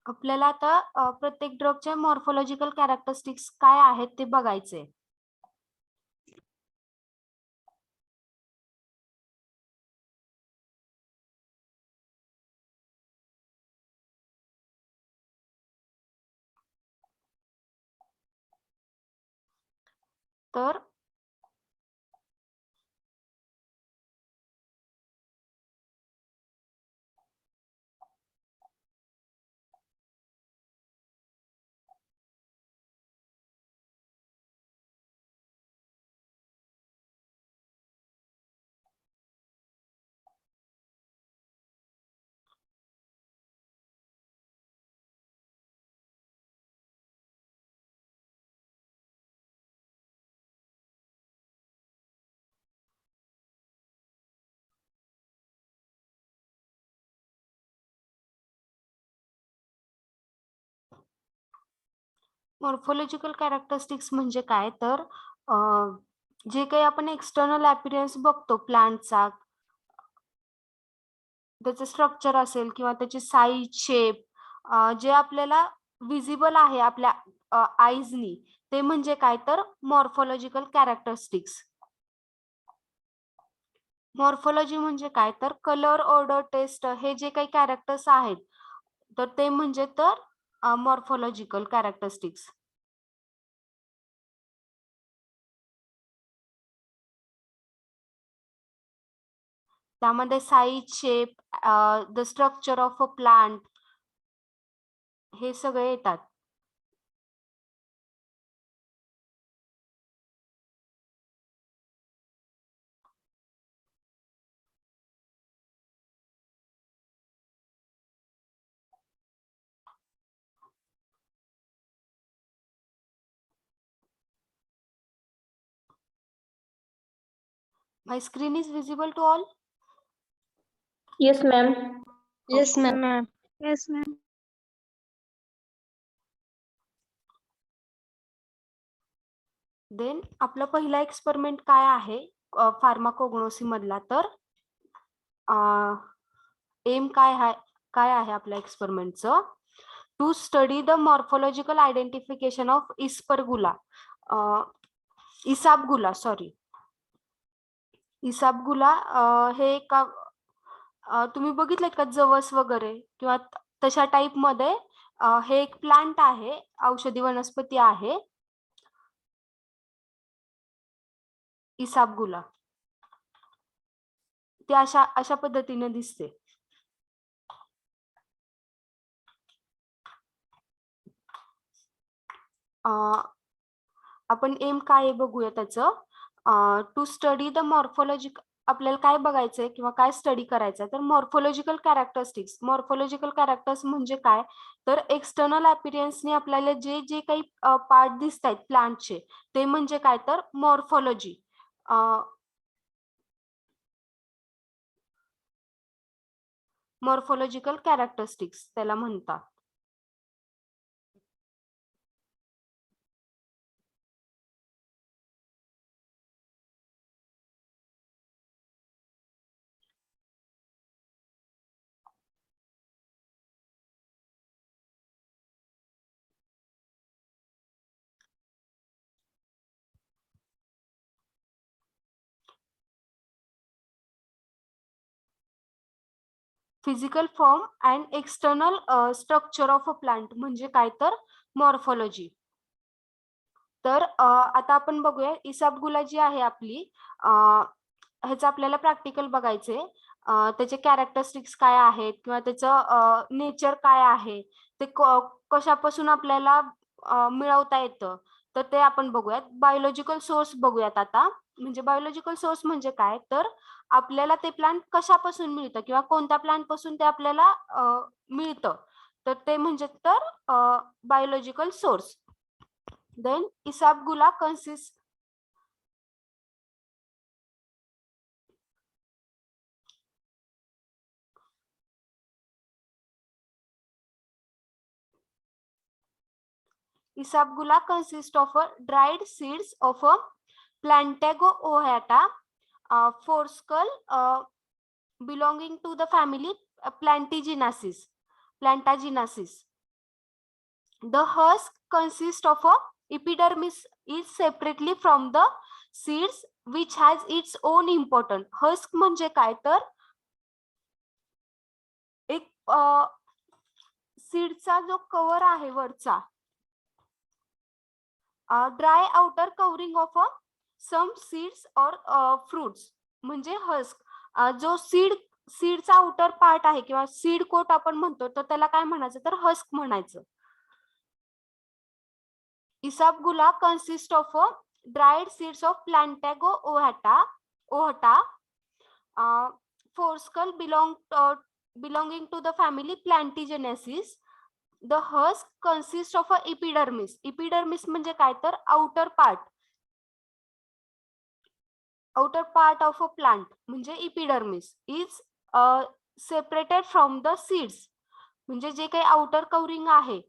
आपल्याला आता प्रत्येक ड्रगचे मॉर्फोलॉजिकल कॅरेक्टरिस्टिक्स काय आहेत ते बघायचे. तर मॉर्फोलॉजिकल कॅरेक्टरिस्टिक्स म्हणजे काय तर जे काही आपण एक्सटर्नल अपीअरन्स बघतो प्लांटचा, त्याचं स्ट्रक्चर असेल किंवा त्याची साईज, शेप, जे आपल्याला विजिबल आहे आपल्या आईजनी, ते म्हणजे काय तर मॉर्फोलॉजिकल कॅरेक्टरिस्टिक्स. मॉर्फोलॉजी म्हणजे काय तर कलर, ऑर्डर, टेस्ट हे जे काही कॅरेक्टर्स आहेत, तर ते म्हणजे तर मॉर्फोलॉजिकल कॅरेक्टरिस्टिक्स. त्यामध्ये size, shape, the structure of a plant हे सगळे येतात. My screen is visible to all? Yes, ma'am. Yes, Okay. ma'am. Yes, ma'am. Then आपला पहिला एक्सपेरिमेंट काय आहे फार्माकोग्नोसी मधला, तर एम काय आहे आपल्या एक्सपेरिमेंटचं? To study the morphological identification of isabgula sorry isabgula हे एका तुम्ही बघितलेत का जवस वगैरे किंवा तशा टाईप मध्ये हे एक प्लांट आहे, औषधी वनस्पती आहे इसाबगुला. ती अशा अशा पद्धतीने दिसते. आपण एम काय आहे बघूया त्याचं. टू स्टडी द मॉर्फोलॉजिकल, आपल्याला काय बघायचंय किंवा काय स्टडी करायचंय तर मॉर्फोलॉजिकल कॅरेक्टरिस्टिक्स. मॉर्फोलॉजिकल कॅरेक्टर्स म्हणजे काय तर एक्सटर्नल अपीअरन्सने आपल्याला जे जे काही पार्ट दिसत आहेत प्लांटचे, ते म्हणजे काय तर मॉर्फोलॉजी. मॉर्फोलॉजिकल कॅरेक्टरिस्टिक्स त्याला म्हणतात. Physical form and external structure of a plant म्हणजे काय तर मॉर्फोलॉजी. तर आता आपण बघूया इसाबगुला जी आहे आपली, ह्याचं आपल्याला प्रॅक्टिकल बघायचे. त्याचे कॅरेक्टरिस्टिक्स काय आहेत किंवा त्याचं नेचर काय आहे, ते कशापासून आपल्याला मिळवता येतं, तर ते आपण बघूयात. बायोलॉजिकल सोर्स बघूयात आता. म्हणजे बायोलॉजिकल सोर्स म्हणजे काय तर आपल्याला ते प्लांट कशापासून मिळतं किंवा कोणत्या प्लांट पासून ते आपल्याला मिळतं, तर ते म्हणजे तर biological source. Then Isabgula consists of a dried seeds of a Plantago ohata, forascal, belonging to the family Plantaginaceae. The husk consists of a epidermis is separately from the seeds which has its own important. Husk म्हणजे काय तर एक सीडचा जो cover आहे वरचा, dry outer covering of a some seeds और fruits म्हणजे husk. जो सीडचा आउटर पार्ट आहे किंवा सीड कोट आपण म्हणतो तर त्याला काय म्हणायचं तर हस्क म्हणायचं. Isabgula consists of dried seeds of Plantago ohata, forskull belonging to the family Plantagenesis. The husk consists of a epidermis. Epidermis म्हणजे काय तर outer part of a plant म्हणजे epidermis is separated from the seeds. म्हणजे जे काही outer covering आहे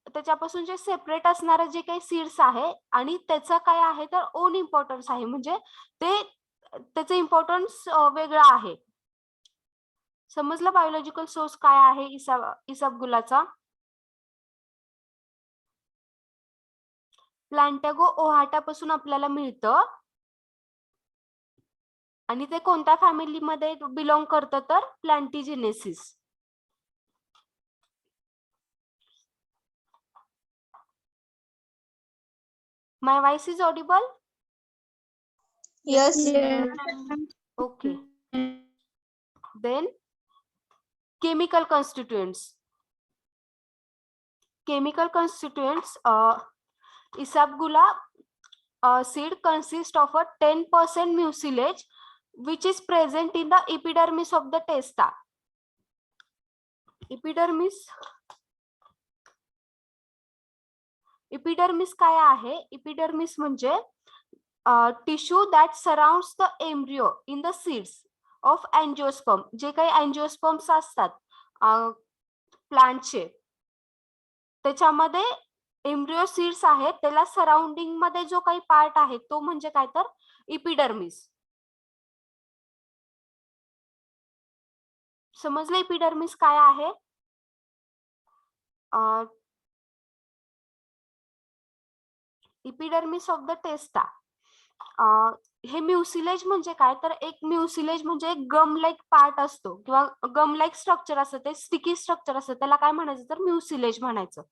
त्याच्यापासून जे सेपरेट असणारे जे काही सीड्स आहे आणि त्याचं काय आहे तर ओन इम्पॉर्टन्स आहे, म्हणजे त्याचं इम्पॉर्टन्स वेगळं आहे. समजलं बायोलॉजिकल सोर्स काय आहे इसबगुलाचा. प्लांटॅगो ओहाटापासून आपल्याला मिळतं आणि ते कोणत्या फॅमिलीमध्ये बिलॉंग करतं तर प्लांटिजेनेसिस. My voice is audible? Yes. Okay. Then chemical constituents. Chemical constituents, Isabgula seed consists of a 10% mucilage which is present in the epidermis of the testa. Epidermis काय आहे? Epidermis म्हणजे tissue that surrounds the embryo in the seeds of angiosperm. जे काही angiosperms असतात प्लांटचे त्याच्यामध्ये embryo seeds आहेत, त्याला सराउंडिंग मध्ये जो काही पार्ट आहे तो म्हणजे काय तर इपिडर्मिस. समजलं इपिडर्मिस काय आहे? Epidermis of the टेस्टा. हे म्युसिलेज म्हणजे काय तर एक म्युसिलेज म्हणजे एक गम लाईक पार्ट असतो किंवा गम लाईक स्ट्रक्चर असतं, ते स्टिकी स्ट्रक्चर असतं, त्याला काय म्हणायचं तर म्युसिलेज म्हणायचं.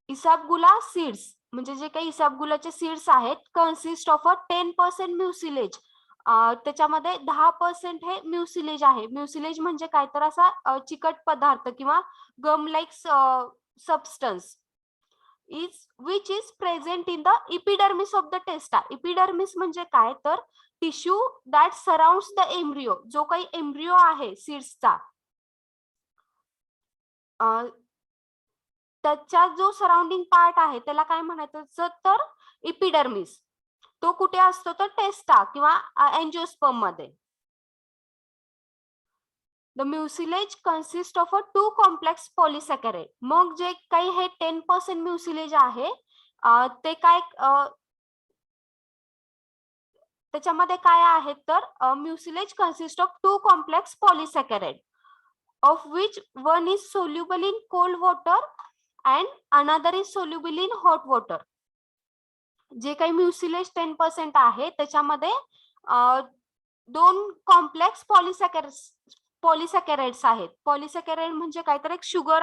इसाबगुला सीड्स म्हणजे जे काही इसाबगुलाचे सीड्स आहेत कन्सिस्ट ऑफ अ 10% म्युसिलेज. त्याच्यामध्ये 10% हे म्युसिलेज आहे. म्युसिलेज म्हणजे काय तर असा चिकट पदार्थ किंवा gum like substance which is present in the epidermis of the testa. epidermis म्हणजे काय तर tissue that surrounds the embryo. जो काही एम्ब्रियो आहे सीड्सचा त्याचा जो सराउंडिंग पार्ट आहे त्याला काय म्हणायचं तर इपिडर्मिस. तो कुठे असतो तर टेस्टा किंवा एंजिओस्पर्म मध्ये. The mucilage consists of a 2 complex polysaccharide. मग जे काही हे 10% म्युसिलेज आहे ते काय त्याच्यामध्ये काय आहे तर म्युसिलेज consists of 2 complex polysaccharide of which one is soluble in cold water and another is soluble in hot water. जे काही म्युसिलेज 10% आहे त्याच्यामध्ये 2 कॉम्प्लेक्स पॉलिसॅकॅराइड्स आहेत. पॉलिसॅकॅराइड म्हणजे काय तर एक शुगर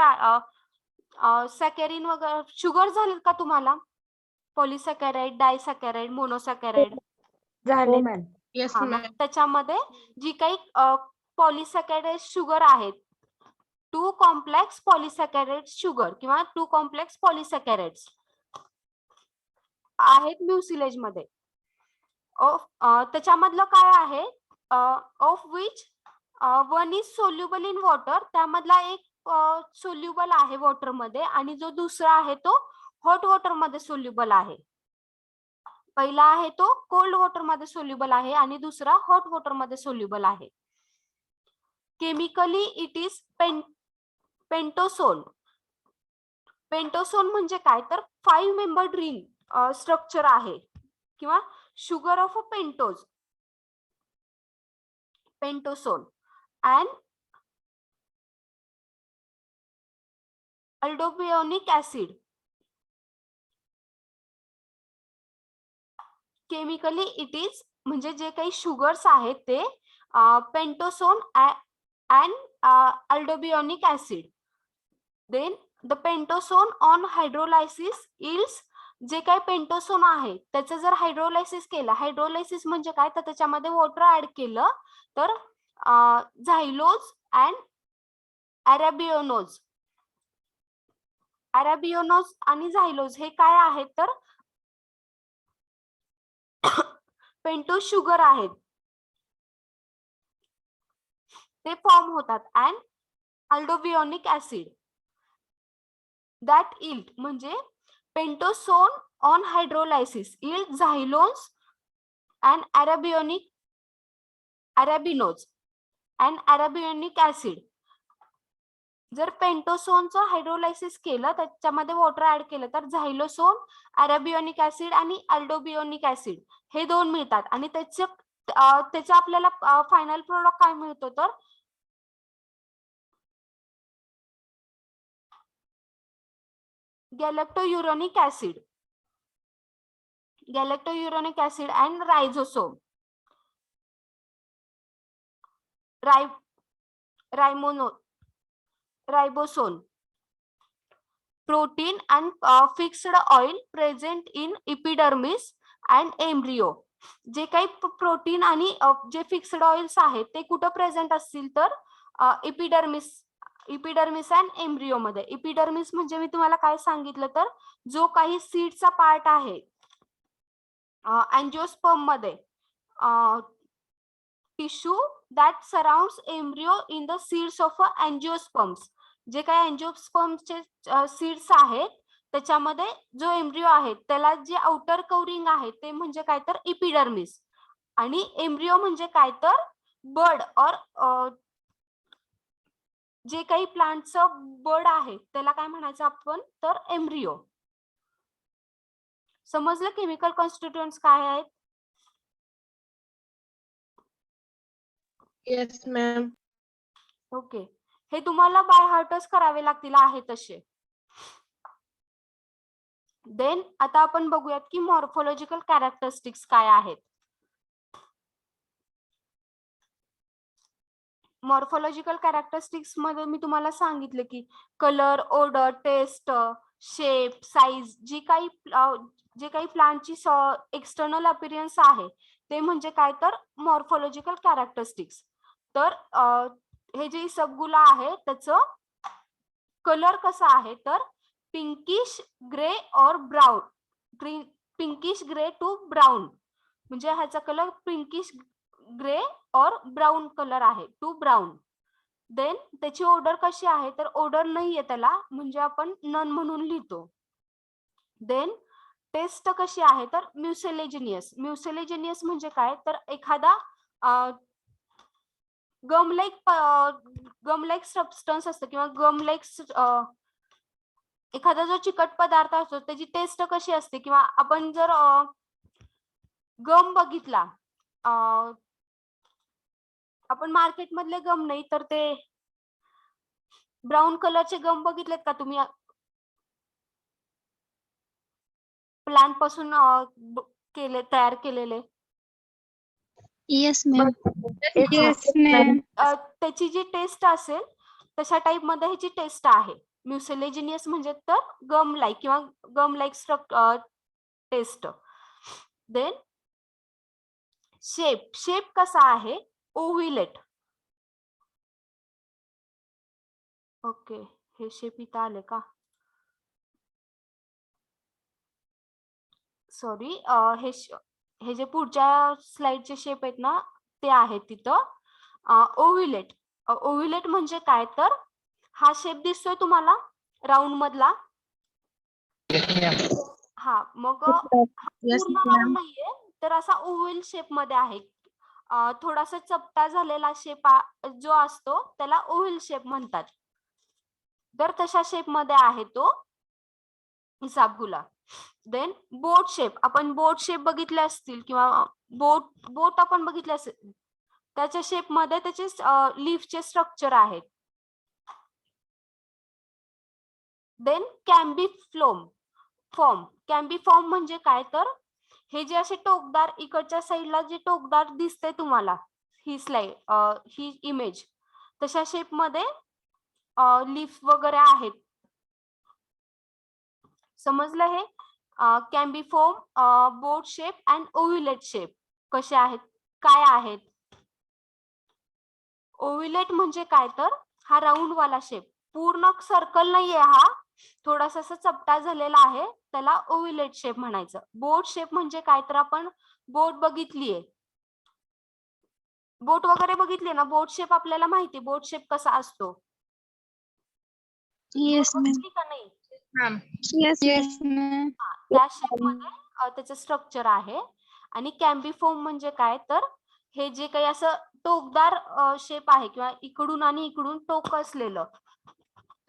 सॅकॅरिन वगैरे शुगर झाले का तुम्हाला? पॉलिसॅकॅराइड, डायसॅकॅराइड, मोनोसॅकॅराइड झाले. त्याच्यामध्ये जी काही पॉलिसॅकॅराइड शुगर आहेत 2 कॉम्प्लेक्स पॉलिसॅकॅराइड शुगर किंवा 2 कॉम्प्लेक्स पॉलिसॅकॅराइड्स आहेत म्युसिलेज मध्ये. त्याच्यामधलं काय आहे of which one is soluble in water. त्यामधला एक सोल्युबल आहे वॉटर मध्ये आणि जो दुसरा आहे तो हॉट वॉटर मध्ये सोल्युबल आहे. पहिला आहे तो कोल्ड वॉटर मध्ये सोल्युबल आहे आणि दुसरा हॉट वॉटर मध्ये सोल्युबल आहे. Chemically it is pentosan. Pentosan म्हणजे काय तर 5 मेंबर्ड रिंग स्ट्रक्चर आहे किंवा sugar of a pentosan and aldobionic acid chemically it is म्हणजे जे काही शुगर्स आहेत ते pentosan and aldobionic acid. Then the pentosan on hydrolysis yields जे काही पेंटोसोन आहे त्याचं जर हायड्रोलायसिस केलं, हायड्रोलायसिस म्हणजे काय तर त्याच्यामध्ये वॉटर ऍड केलं तर झायलोज अँड अरेबियोनोज. अरेबियोनोज आणि झायलोज हे काय आहेत तर पेंटोस शुगर आहेत, ते फॉर्म होतात and aldobionic acid that yield म्हणजे pentosan on hydrolysis yield xylose and arabinose and arabionic acid. जर पेंटोसोनचं हायड्रोलायसिस केलं त्याच्यामध्ये वॉटर ऍड केलं तर झायलोसोन, अरेबियोनिक ऍसिड आणि अल्डोबियोनिक ऍसिड हे दोन मिळतात आणि त्याचा आपल्याला फायनल प्रोडक्ट काय मिळतो तर galacturonic acid and rhizosome ribosome protein and fixed oil present in epidermis and embryo. जे काही प्रोटीन आणि जे फिक्स्ड ऑइल्स आहेत ते कुठं प्रेझेंट असतील तर इपिडर्मिस अँड एम्ब्रियो मध्ये. इपिडर्मिस म्हणजे मी तुम्हाला काय सांगितलं तर जो काही सीडचा पार्ट आहे अँजिओस्पर्म मध्ये tissue that surrounds embryo in the seeds of अँजिओस्पर्म्स. जे काही अँजिओस्पर्मचे सीड्स आहेत त्याच्यामध्ये जो एम्ब्रियो आहे त्याला जे आउटर कव्हरिंग आहे ते म्हणजे काय तर इपिडर्मिस आणि एम्ब्रियो म्हणजे काय तर बड और जे काही प्लांटचं बड आहे त्याला काय म्हणायचं आपण तर एम्ब्रियो. समजलं केमिकल कॉन्स्टिट्युएंट्स काय आहेत? Yes, ma'am. ओके, हे तुम्हाला बाय हार्टच करावे लागतील आहे तसे. देन आता आपण बघूयात की मॉर्फोलॉजिकल कॅरेक्टरिस्टिक्स काय आहेत. मॉर्फोलॉजिकल कॅरेक्टरिस्टिक्स मध्ये मी तुम्हाला सांगितलं की colour, odour, taste, shape, size जे काही प्लांटची एक्सटर्नल अपीरियन्स आहे ते म्हणजे काय तर मॉर्फोलॉजिकल कॅरेक्टरिस्टिक्स. तर हे जे सबगुला आहे त्याचं कलर कसा आहे तर पिंकिश ग्रे और brown, pinkish grey to brown म्हणजे ह्याचा कलर पिंकिश ग्रे और ब्राउन कलर आहे टू ब्राउन. देन त्याची ऑर्डर कशी आहे तर ऑर्डर नाहीये त्याला म्हणजे आपण नन म्हणून लिहितो. देन टेस्ट कशी आहे तर म्युसेलेजिनियस. म्युसेलेजिनियस म्हणजे काय तर एखादा गम लाईक सबस्टन्स असतं किंवा गम लाईक एखादा जो चिकट पदार्थ असतो त्याची टेस्ट कशी असते किंवा आपण जर गम बघितला, आपण मार्केट मधले गम नाही तर ते ब्राऊन कलरचे गम बघितलेत का तुम्ही प्लांट पासून तयार केलेले? Yes, ma'am. Yes, ma'am. त्याची जी टेस्ट असेल तशा टाइप मध्ये ह्याची टेस्ट आहे. म्युसेलेजिनियस म्हणजे तर गम लाईक किंवा gum like taste. Then shape कसा आहे ओव्हिलेट. ओके, हे शेप इथं आले का? सॉरी, हे जे पुढच्या स्लाइडचे शेप आहेत ना ते आहेत तिथं. ओव्हिलेट म्हणजे काय तर हा शेप दिसतोय तुम्हाला राऊंड मधला. हा मग पूर्ण राऊंड नाहीये तर असा ओव्हल शेप मध्ये आहे. थोडासा चपटा झालेला शेप जो असतो त्याला ओव्हल शेप म्हणतात. तर तशा शेप मध्ये आहे तो इसाबगुला. देन बोट शेप, आपण बोट शेप बघितले असतील किंवा बोट आपण बघितले असेल त्याच्या शेप मध्ये त्याचे लीफचे स्ट्रक्चर आहेत. देन कॅम्बी फॉर्म म्हणजे काय तर हे जे असे टोकदार इकडच्या साईडला जे टोकदार दिसते तुम्हाला ही ही इमेज तशा शेप मध्ये लीफ वगैरे आहेत. समजलं हे? Cymbiform, boat shape and ovulate shape कसे आहेत, काय आहेत? ओव्हुलेट म्हणजे काय तर हा राऊंड वाला शेप, पूर्ण सर्कल नाहीये हा, थोडासा असा चपटा झालेला आहे, त्याला ओव्हुलेट शेप म्हणायचं. बोट शेप म्हणजे काय तर आपण बोट बघितलीये, बोट वगैरे बघितली ना, बोट शेप आपल्याला माहिती बोट शेप कसा असतो. Yes, बोट ma'am. बघितली का नाही? Ma'am. Yes, Yes, ma'am. त्या शेप मध्ये त्याचं स्ट्रक्चर आहे. आणि कॅम्बी फॉर्म म्हणजे काय तर हे जे काही असं टोकदार शेप आहे किंवा इकडून आणि इकडून टोक असलेलं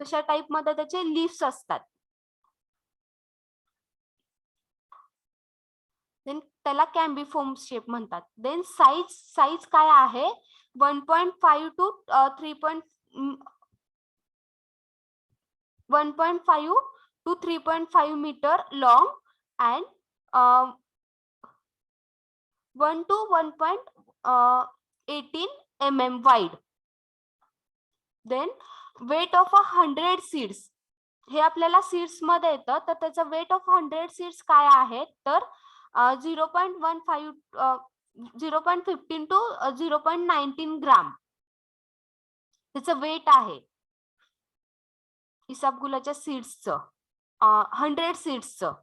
तशा टाइप मध्ये त्याचे लीव्स असतात. देन त्याला कॅम्बी फॉर्म शेप म्हणतात. देन साईज काय आहे 1.5 टू 3.5 metre long and 1 to 1.18 mm wide. Then weight of 100 seeds, हे आपल्याला सीड्स मध्ये येतं, तर त्याचं वेट ऑफ 100 सीड्स काय आहेत तर 0.15 टू 0.19 ग्राम त्याचं वेट आहे इसाबगुलाच्या सीड्सचं, 100 सीड्सचं.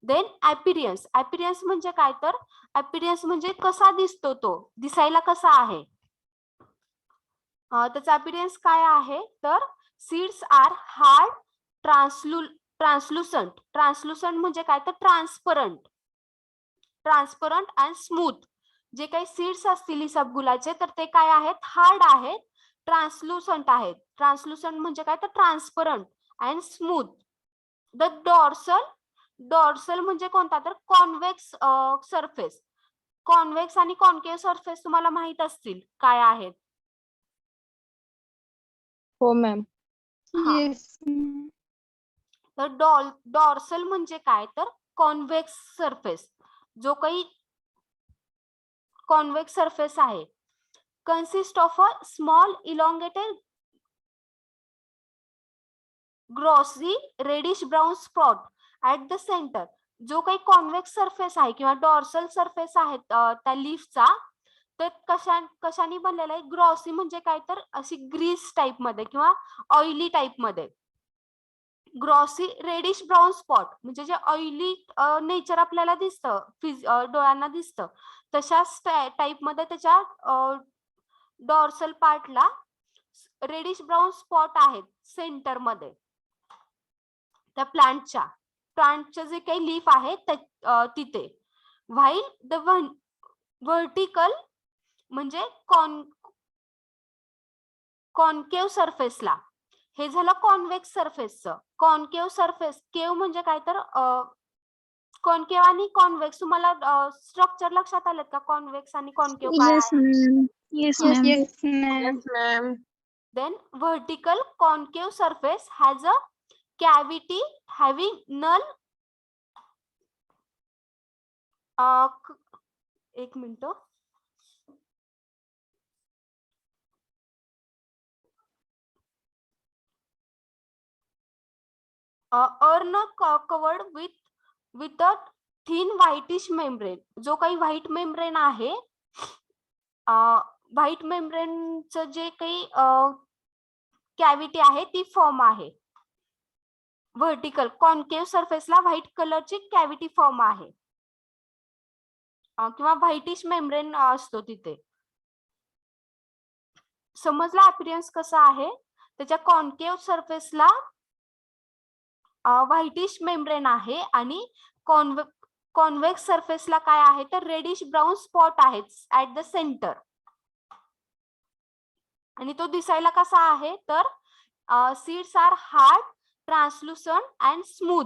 देन ऍपिरियन्स म्हणजे काय तर ऍपिरियन्स म्हणजे कसा दिसतो, तो दिसायला कसा आहे, त्याचा ऍपिरियन्स काय आहे तर सीड्स आर हार्ड, ट्रान्सलुसंट म्हणजे काय तर ट्रान्सपरंट अँड स्मूथ. जे काही सीड्स असतील इसाबगुलाचे तर ते काय आहेत, हार्ड आहेत, ट्रान्सलुसंट आहेत. ट्रान्सलुसंट म्हणजे काय तर transparent and smooth. The dorsal म्हणजे कोणता तर कॉन्व्हेक्स सरफेस. कॉन्व्हेक्स आणि कॉन्केव्ह सरफेस तुम्हाला माहित असतील काय आहेत. Oh, ma'am. Yes, ma'am. तर डॉर्सल म्हणजे काय तर कॉन्व्हेक्स सरफेस, जो काही कॉन्व्हेक्स सरफेस आहे, consist of a small elongated glossy reddish brown spot at the centre. जो काही कॉन्व्हेक्स सरफेस आहे किंवा डॉर्सल सरफेस आहे त्या लीफचा, तर कशाने बनलेला आहे, ग्रॉसी म्हणजे काय तर अशी ग्रीस टाइप मध्ये किंवा ऑइली टाइप मध्ये. ग्रॉसी रेडिश ब्राऊन स्पॉट म्हणजे जे ऑइली नेचर आपल्याला दिसतं, डोळ्यांना दिसतं, तशाच टाइप मध्ये त्याच्या डॉर्सल पार्टला रेडिश ब्राऊन स्पॉट आहेत सेंटर मध्ये. त्या प्लांटच्या जे काही लीफ आहेत तिथे. व्हाईल द व्हर्टिकल म्हणजे कॉन्केव्ह सरफेसला, हे झालं कॉन्व्हेक्स सरफेसचं. कॉन्केव्ह सरफेस, केव्ह म्हणजे काय तर कॉन्केव्ह आणि कॉन्व्हेक्स, तुम्हाला स्ट्रक्चर लक्षात आलं का, कॉन्व्हेक्स आणि कॉन्केव्ह काय Yes, आहे. ma'am. Yes, ma'am. Yes, ma'am. Yes, ma'am. Then vertical concave surface has a cavity having null एक minute, earn covered with a thin whitish membrane. जो काही व्हाईट मेम्ब्रेन आहे, व्हाईट मेम्ब्रेनचं जे काही कॅव्हिटी आहे ती फॉर्म आहे. व्हर्टिकल कॉन्केव्ह सरफेसला व्हाईट कलरची कॅव्हिटी फॉर्म आहे किंवा व्हाईटिश मेम्ब्रेन असतो तिथे. समजला अपीरियन्स कसा आहे. त्याच्या कॉन्केव्ह सरफेसला व्हाईटिश मेम्ब्रेन आहे आणि कॉन्व्हेक्स सरफेसला काय आहे तर रेडिश ब्राऊन स्पॉट आहे ऍट द सेंटर. आणि तो दिसायला कसा आहे तर seeds are hard, translucent and smooth.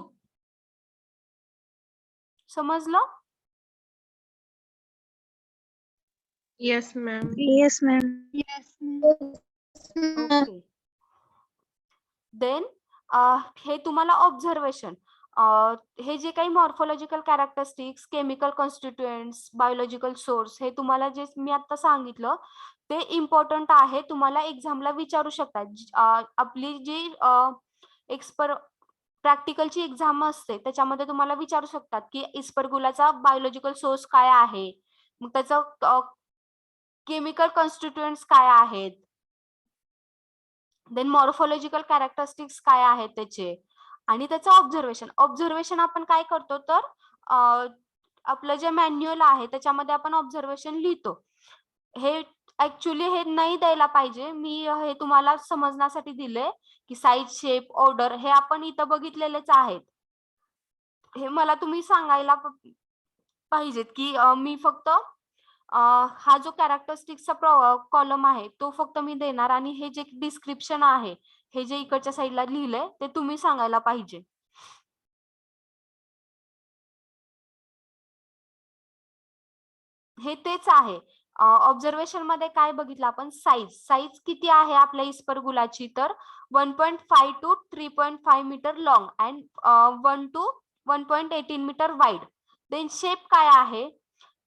समजलं? Yes, ma'am. Yes, ma'am. Yes, ma'am. Okay. Then हे तुम्हाला ऑब्झर्वेशन, हे जे काही morphological characteristics, chemical constituents, biological source, हे तुम्हाला जे मी आता सांगितलं ते इम्पॉर्टंट आहे. तुम्हाला एक्झामला विचारू शकतात. आपली जी प्रॅक्टिकलची एक्झाम असते त्याच्यामध्ये तुम्हाला विचारू शकतात की इस्पर्गुलाचा बायोलॉजिकल सोर्स काय आहे, मग त्याचं केमिकल कॉन्स्टिट्युएंट्स काय आहेत, देन मॉर्फोलॉजिकल कॅरेक्टरिस्टिक्स काय आहेत त्याचे, आणि त्याचं ऑब्झर्वेशन आपण काय करतो तर आपलं जे मॅन्युअल आहे त्याच्यामध्ये आपण ऑब्झर्वेशन लिहितो. हे ऍक्च्युली हे नाही द्यायला पाहिजे, मी हे तुम्हाला समजण्यासाठी दिले की साईज, शेप, ऑर्डर हे आपण इथं बघितलेलेच आहेत. हे मला तुम्ही सांगायला पाहिजेत की मी फक्त हा जो कॅरेक्टरिस्टिक्सचा कॉलम आहे तो फक्त मी देणार, आणि हे जे डिस्क्रिप्शन आहे हे जे इकडच्या साईडला लिहिलंय ते तुम्ही सांगायला पाहिजे. हे तेच आहे. ऑब्झर्वेशन मध्ये काय बघितलं आपण, साईज किती आहे आपल्या इस्पर्गुलाची, तर 1.5 to 3.5 metre long and 1 to 1.18 metre wide. Then shape काय आहे,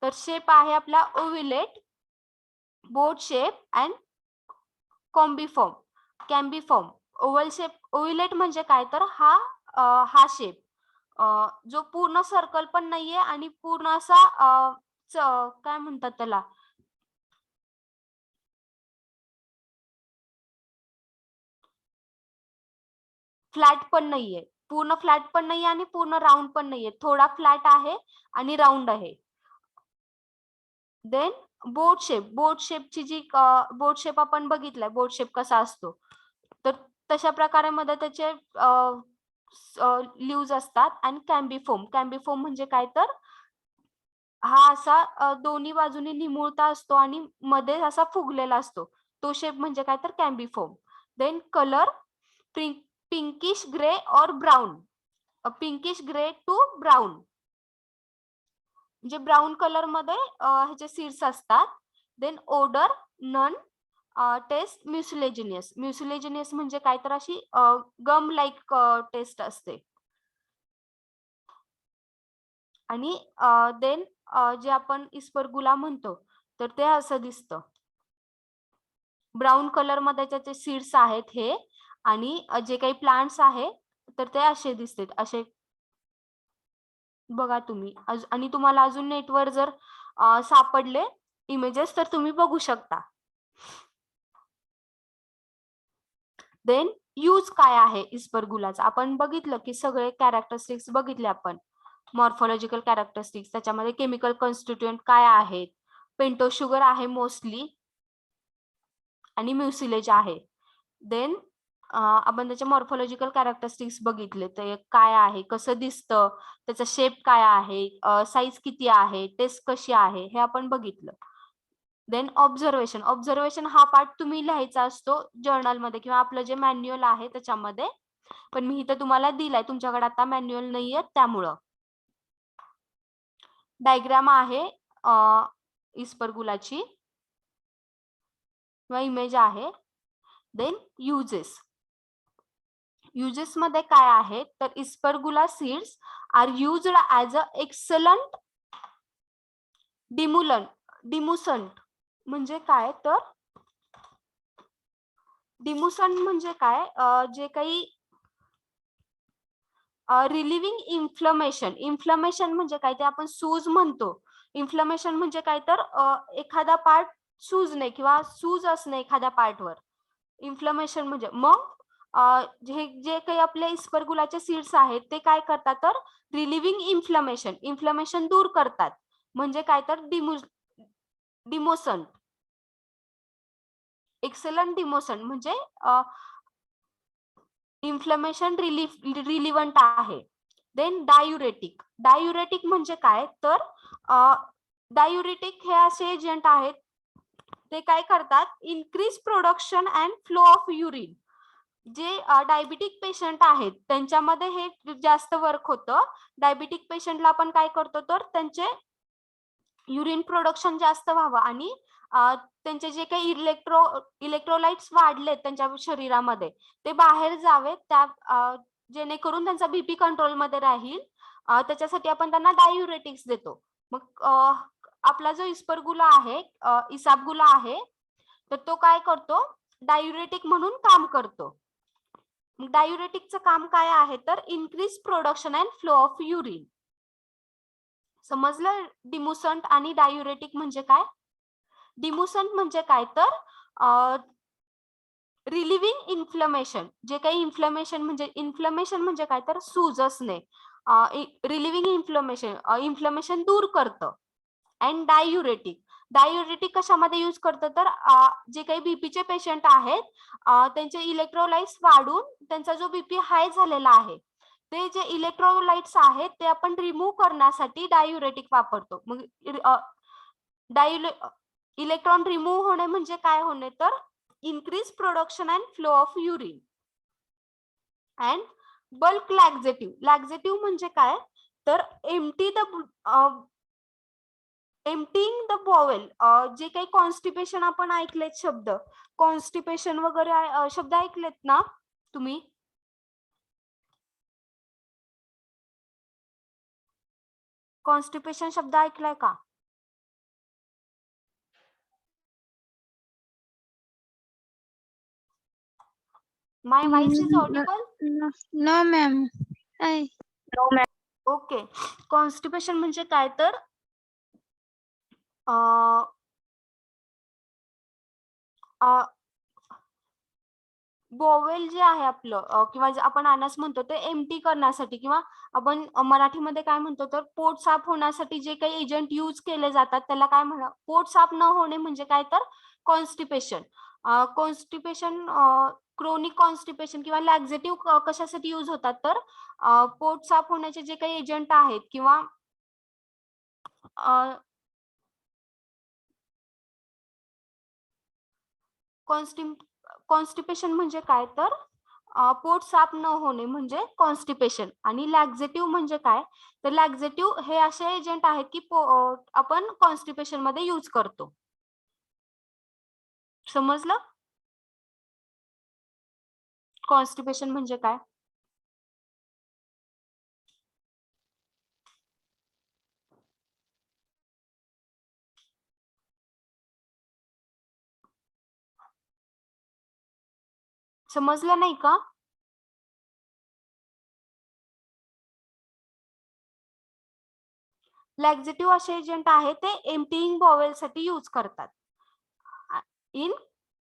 तर शेप आहे आपला ovulate, boat shape and cymbiform. Oval shape, ovulate म्हणजे काय तर हा शेप जो पूर्ण सर्कल पण नाहीये आणि पूर्ण असा काय म्हणतात त्याला, फ्लॅट पण नाहीये, पूर्ण फ्लॅट पण नाहीये आणि पूर्ण राऊंड पण नाहीये, थोडा फ्लॅट आहे आणि राऊंड आहे. देन बोट शेपची जी बोट शेप आपण बघितलाय, बोट शेप कसा असतो, तर तशा प्रकारे मध्ये त्याचे लीव्ज असतात. आणि कॅम्बिफोम म्हणजे काय तर हा असा दोन्ही बाजूनी निमुळता असतो आणि मध्ये असा फुगलेला असतो, तो शेप म्हणजे काय तर cymbiform. Then colour pinkish grey और brown, pinkish grey to brown, म्हणजे ब्राऊन कलर मध्ये ह्याचे सीड्स असतात. Then odour none, taste mucilaginous म्हणजे काय तर अशी गम लाईक टेस्ट असते. आणि देन जे आपण इस्पर्गुला म्हणतो तर ते असं दिसतं, ब्राऊन कलर मध्ये त्याचे सीड्स आहेत हे, आणि जे काही प्लांट्स आहे तर ते असे दिसतात, असे बघा तुम्ही. आणि तुम्हाला अजून नेटवर जर सापडले इमेजेस तर तुम्ही बघू शकता. देन यूज काय आहे इस्पर्गुलाचा, आपण बघितलं की सगळे कॅरेक्टरिस्टिक्स बघितले आपण, मॉर्फोलॉजिकल कॅरेक्टरिस्टिक्स, त्याच्यामध्ये केमिकल कॉन्स्टिट्युएंट काय आहेत, पेंटो शुगर आहे मोस्टली, आणि म्युसिलेज आहे. देन आपण त्याचे मॉर्फोलॉजिकल कॅरेक्टरिस्टिक्स बघितले, ते काय आहे, कसं दिसतं, त्याचा शेप काय आहे, साईज किती आहे, टेस्ट कशी आहे, हे आपण बघितलं. देन ऑब्झर्वेशन हा पार्ट तुम्ही लिहायचा असतो जर्नलमध्ये किंवा आपलं जे मॅन्युअल आहे त्याच्यामध्ये, पण मी इथं तुम्हाला दिलाय, तुमच्याकडे आता मॅन्युअल नाहीये त्यामुळं. डायग्राम आहे इस्पर्गुलाची किंवा इमेज आहे. देन युजेस मध्ये काय आहे, तर ispaghula seeds are used as a excellent demulcent म्हणजे काय तर डिमुसंट म्हणजे काय, जे काही रिलिव्हिंग इन्फ्लमेशन म्हणजे काय ते आपण सूज म्हणतो. इन्फ्लमेशन म्हणजे काय तर एखादा पार्ट सुजणे किंवा सूज असणे एखाद्या पार्टवर, इन्फ्लमेशन म्हणजे. मग जे काही आपले इस्पर्गुलाचे सीड्स आहेत ते काय करतात तर रिलिव्हिंग इन्फ्लमेशन दूर करतात, म्हणजे काय तर डिमोसंट, एक्सलंट डिमोसंट म्हणजे इन्फ्लमेशन रिलिव्हंट आहे. देन डायुरेटिक म्हणजे काय तर डायुरेटिक हे असे एजंट आहेत, ते काय करतात, increase production and flow of urine. जे डायबिटिक पेशंट आहेत त्यांच्यामध्ये हे जास्त वर्क होतं. डायबिटिक पेशंटला आपण काय करतो तर त्यांचे युरिन प्रोडक्शन जास्त व्हावं आणि त्यांचे जे काही इलेक्ट्रोलाइट्स वाढलेत त्यांच्या शरीरामध्ये ते बाहेर जावेत, त्या जेणेकरून त्यांचा बीपी कंट्रोलमध्ये राहील. त्याच्यासाठी आपण त्यांना डायुरेटिक्स देतो. मग आपला जो इस्परगुला आहे, इसाबगुला आहे, तर तो काय करतो, डायुरेटिक म्हणून काम करतो. डायुरेटिकचं काम काय आहे तर increase production and flow of urine. समजलं डिमुसंट आणि डायुरेटिक म्हणजे काय? डिमुसंट म्हणजे काय तर रिलिव्हिंग इन्फ्लमेशन. जे काही इन्फ्लमेशन म्हणजे काय तर सूज असणे. रिलिव्हिंग इन्फ्लमेशन दूर करतं. अँड डायुरेटिक कशामध्ये यूज करतं तर जे काही बीपीचे पेशंट आहेत त्यांचे इलेक्ट्रोलाइट्स वाढून त्यांचा जो बीपी हाय झालेला आहे ते जे इलेक्ट्रोलाइट्स आहेत ते आपण रिमूव्ह करण्यासाठी डायुरेटिक वापरतो. मग इलेक्ट्रॉन रिमूव्ह होणे म्हणजे काय होणे तर increase production and flow of urine. and bulk laxative म्हणजे काय तर emptying the bowel. जे काही कॉन्स्टिपेशन आपण ऐकलेत शब्द, कॉन्स्टिपेशन वगैरे शब्द ऐकलेत ना तुम्ही? कॉन्स्टिपेशन शब्द ऐकलाय का? My voice is audible? No, ma'am. No, ma'am. Okay. Constipation म्हणजे काय तर बोवेल जे आहे आपलं किंवा जे आपण अनस म्हणतो ते एम्प्टी करण्यासाठी किंवा आपण मराठीमध्ये काय म्हणतो तर पोट साफ होण्यासाठी जे काही एजंट यूज केले जातात त्याला काय म्हणा, पोट साफ न होणे म्हणजे काय तर कॉन्स्टिपेशन. क्रोनिक कॉन्स्टिपेशन किंवा लॅक्झेटिव्ह कशासाठी यूज होतात तर पोट साफ होण्याचे जे काही एजंट आहेत किंवा कॉन्स्टिपेशन म्हणजे काय तर पोट साफ न होणे म्हणजे कॉन्स्टिपेशन. आणि लॅक्झेटिव्ह म्हणजे काय तर लॅक्झेटिव्ह हे असे एजंट आहेत की आपण कॉन्स्टिपेशन मध्ये यूज करतो. समजलं कॉन्स्टिपेशन म्हणजे काय? समजलं नाही का? लॅक्झेटिव्ह असे एजंट आहे ते एम्प्टिंग बॉवेल साठी यूज करतात. इन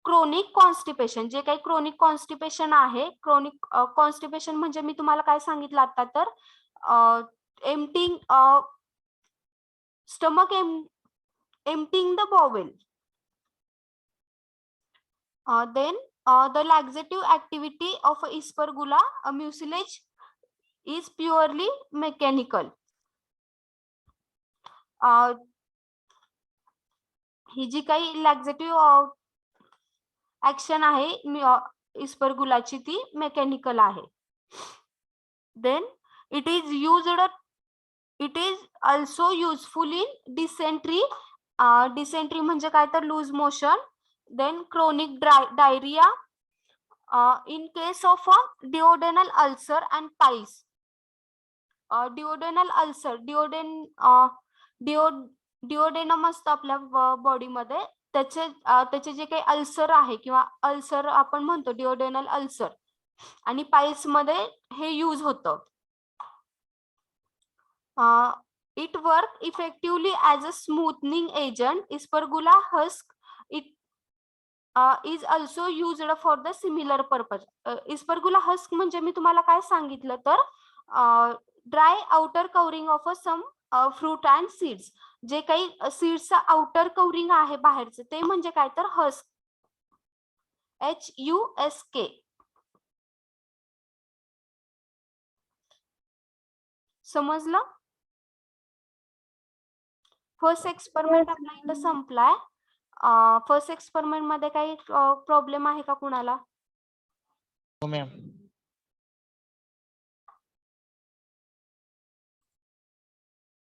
क्रोनिक कॉन्स्टिपेशन, जे काही क्रोनिक कॉन्स्टिपेशन आहे, क्रोनिक कॉन्स्टिपेशन म्हणजे मी तुम्हाला काय सांगितलं आता तर emptying stomach emptying the bowel. Then the laxative activity of Aspergilla mucilage is purely mechanical. ही जी काही लॅक्झेटिव्ह ऍक्शन आहे इस्परगुलाची ती मेकॅनिकल आहे. Then it is also useful in dysentery. Dysentery म्हणजे काय तर loose motion. Then chronic diarrhoea in case of a duodenal ulcer and piles. Duodenal ulcer, duodenum असतं आपल्या बॉडीमध्ये, त्याचे जे काही अल्सर आहे किंवा अल्सर आपण म्हणतो डिओडेनल अल्सर, आणि पाइल्स मध्ये हे यूज होतं. It work effectively as a smoothing agent. Aspergilla husk is also used for the similar purpose. Aspergilla husk म्हणजे मी तुम्हाला काय सांगितलं तर dry outer covering of some fruit and seeds. जे काही सीड्सचं आउटर कव्हरिंग आहे बाहेरचं ते म्हणजे काय तर हस्क. HUSK. समजलं? फर्स्ट एक्सपेरिमेंट आपला इथं संपलाय. फर्स्ट एक्सपेरिमेंट मध्ये काही प्रॉब्लेम आहे का कुणाला? हो मॅम.